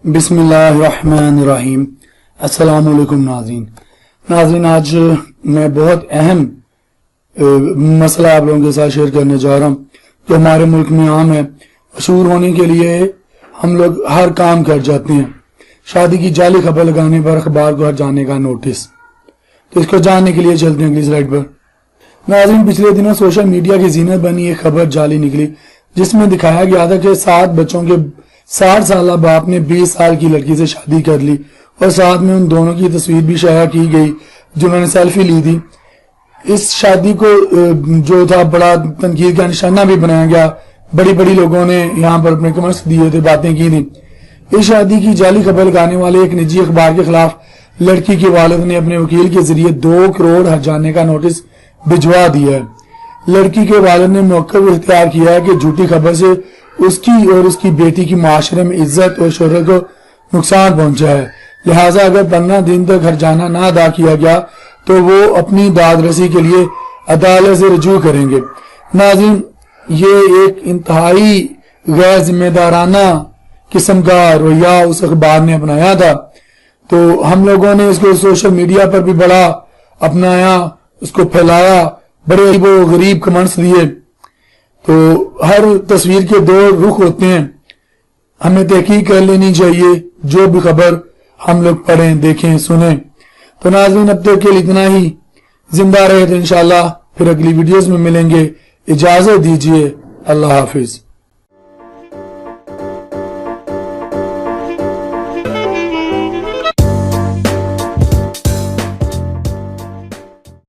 بسم اللہ الرحمن الرحیم۔ السلام علیکم ناظرین، آج میں بہت اہم مسئلہ آپ لوگوں کے ساتھ شیئر کرنے جا رہا ہوں جو ہمارے ملک میں عام ہے۔ مشہور ہونے کے لیے ہم لوگ ہر کام کر جاتے ہیں۔ شادی کی جعلی خبر لگانے پر اخبار کو ہر جانے کا نوٹس، تو اس کو جاننے کے لیے چلتے ہیں اگلی سلائیڈ پر۔ ناظرین، پچھلے دنوں سوشل میڈیا کی زینت بنی ایک خبر جعلی نکلی جس میں دکھایا گیا تھا کہ 7 بچوں کے 60 سالہ باپ نے 20 سال کی لڑکی سے شادی کر لی اور ساتھ میں ان دونوں کی تصویر بھی شائع کی گئی جنہوں نے سیلفی لی تھی۔ اس شادی کو جو تھا بڑا تنقید کا نشانہ بھی بنایا گیا، بڑی لوگوں نے یہاں پر اپنے کمنٹس دیے تھے، باتیں کی تھی۔ اس شادی کی جعلی خبر لگانے والے ایک نجی اخبار کے خلاف لڑکی کے والد نے اپنے وکیل کے ذریعے 2 کروڑ ہرجانے کا نوٹس بھجوا دیا ہے۔ لڑکی کے والد نے موقف اختیار کیا ہے کہ جھوٹی خبر سے اس کی اور اس کی بیٹی کی معاشرے میں عزت اور شہرت کو نقصان پہنچا ہے، لہٰذا اگر 15 دن تک ہرجانہ نہ ادا کیا گیا تو وہ اپنی داد رسی کے لیے عدالت سے رجوع کریں گے۔ ناظرین، یہ ایک انتہائی غیر ذمہ دارانہ قسم کا رویہ اس اخبار نے اپنایا تھا، تو ہم لوگوں نے اس کو سوشل میڈیا پر بھی بڑا اپنایا، اس کو پھیلایا، بڑے عجیب و غریب کمنٹس دیے۔ تو ہر تصویر کے 2 رخ ہوتے ہیں، ہمیں تحقیق کر لینی چاہیے جو بھی خبر ہم لوگ پڑھیں، دیکھیں، سنیں۔ تو ناظرین، اب تک کے لیے اتنا ہی، زندہ رہے تو انشاءاللہ پھر اگلی ویڈیوز میں ملیں گے۔ اجازت دیجیے، اللہ حافظ۔